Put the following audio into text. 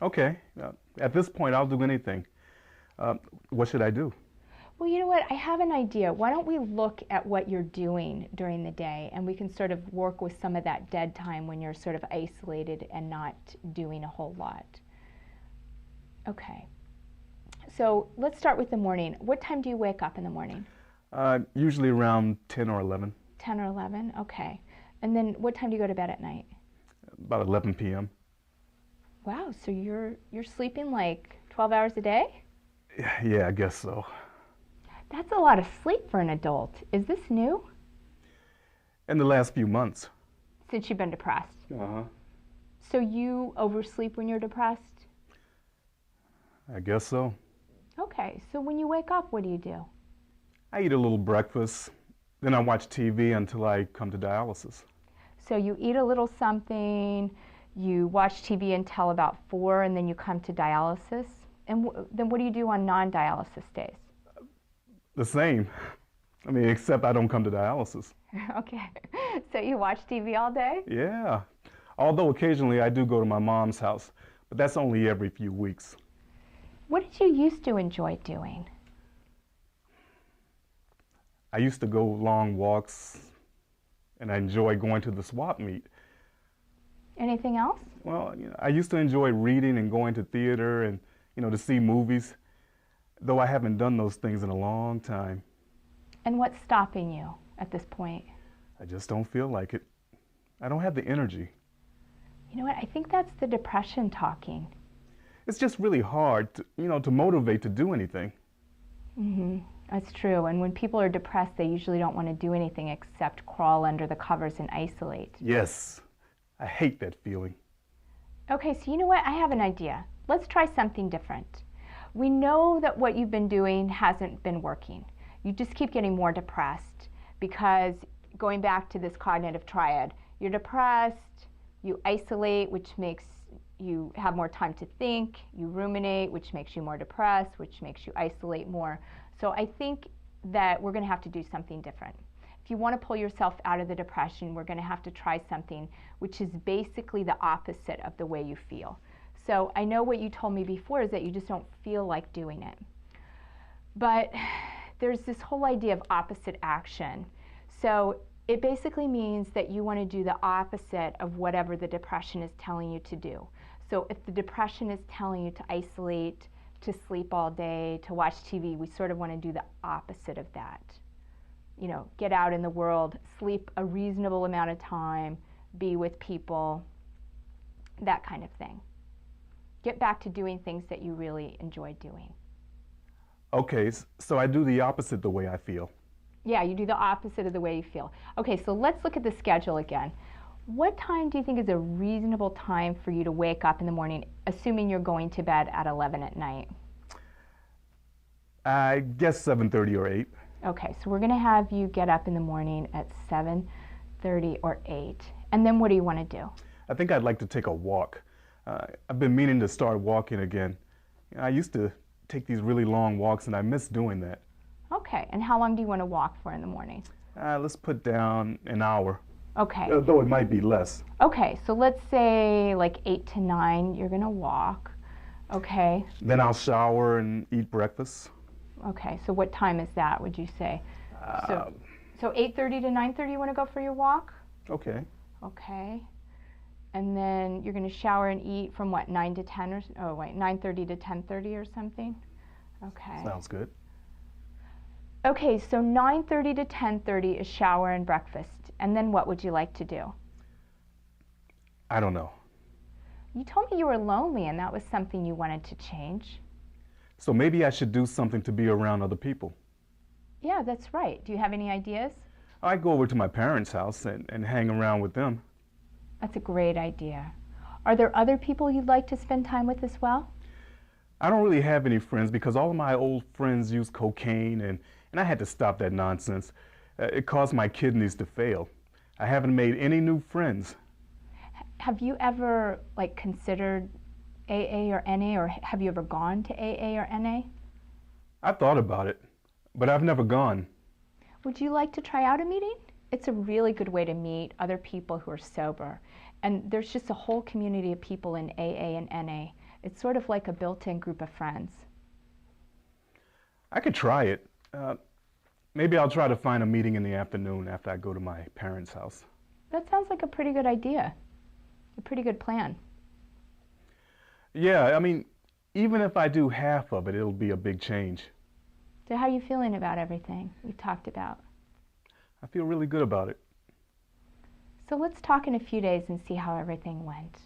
Okay. At this point, I'll do anything. What should I do? Well, you know what? I have an idea. Why don't we look at what you're doing during the day and we can sort of work with some of that dead time when you're sort of isolated and not doing a whole lot. Okay. So let's start with the morning. What time do you wake up in the morning? Usually around 10 or 11, 10 or 11? Okay. And then what time do you go to bed at night? about 11 p.m. Wow, so you're sleeping like 12 hours a day? Yeah, I guess so. That's a lot of sleep for an adult. Is this new? In the last few months. Since you've been depressed. Uh-huh. So you oversleep when you're depressed? I guess so. Okay, so when you wake up, what do you do? I eat a little breakfast, then I watch TV until I come to dialysis. So you eat a little something, you watch TV until about 4, and then you come to dialysis. And then what do you do on non-dialysis days? The same. I mean, except I don't come to dialysis. Okay, so you watch TV all day? Yeah. Although occasionally I do go to my mom's house, but that's only every few weeks. What did you used to enjoy doing? I used to go long walks, and I enjoy going to the swap meet. Anything else? Well, I used to enjoy reading and going to theater and, to see movies, though I haven't done those things in a long time. And what's stopping you at this point? I just don't feel like it. I don't have the energy. You know what? I think that's the depression talking. It's just really hard to motivate to do anything. That's true. And when people are depressed, they usually don't want to do anything except crawl under the covers and isolate. Yes. I hate that feeling. Okay, so you know what? I have an idea. Let's try something different. We know that what you've been doing hasn't been working. You just keep getting more depressed because going back to this cognitive triad, you're depressed, you isolate, which makes you have more time to think, you ruminate, which makes you more depressed, which makes you isolate more. So I think that we're going to have to do something different. If you want to pull yourself out of the depression, we're going to have to try something which is basically the opposite of the way you feel. So I know what you told me before is that you just don't feel like doing it. But there's this whole idea of opposite action. So it basically means that you want to do the opposite of whatever the depression is telling you to do. So if the depression is telling you to isolate, to sleep all day, to watch TV, we sort of want to do the opposite of that. Get out in the world, sleep a reasonable amount of time, be with people, that kind of thing. Get back to doing things that you really enjoy doing. Okay, so I do the opposite the way I feel. Yeah, you do the opposite of the way you feel. Okay, so let's look at the schedule again. What time do you think is a reasonable time for you to wake up in the morning, assuming you're going to bed at 11 at night? I guess 7:30 or 8. Okay, so we're going to have you get up in the morning at 7:30 or 8. And then what do you want to do? I think I'd like to take a walk. I've been meaning to start walking again. I used to take these really long walks, and I miss doing that. Okay, and how long do you want to walk for in the morning? Let's put down an hour. Okay. Though it might be less. Okay, so let's say like 8 to 9, you're going to walk. Okay. Then I'll shower and eat breakfast. Okay, so what time is that, would you say? So 8:30 to 9:30 you want to go for your walk? Okay. Okay. And then you're going to shower and eat from what, 9 to 10 or, 9:30 to 10:30 or something? Okay. Sounds good. Okay, so 9:30 to 10:30 is shower and breakfast. And then what would you like to do? I don't know. You told me you were lonely and that was something you wanted to change. So maybe I should do something to be around other people. Yeah, that's right. Do you have any ideas? I go over to my parents' house and hang around with them. That's a great idea. Are there other people you'd like to spend time with as well? I don't really have any friends because all of my old friends use cocaine and I had to stop that nonsense. It caused my kidneys to fail. I haven't made any new friends. Have you ever considered AA or NA, or have you ever gone to AA or NA? I've thought about it, but I've never gone. Would you like to try out a meeting? It's a really good way to meet other people who are sober. And there's just a whole community of people in AA and NA. It's sort of like a built-in group of friends. I could try it. Maybe I'll try to find a meeting in the afternoon after I go to my parents' house. That sounds like a pretty good idea, a pretty good plan. Yeah, I mean, even if I do half of it, it'll be a big change. So how are you feeling about everything we talked about? I feel really good about it. So let's talk in a few days and see how everything went.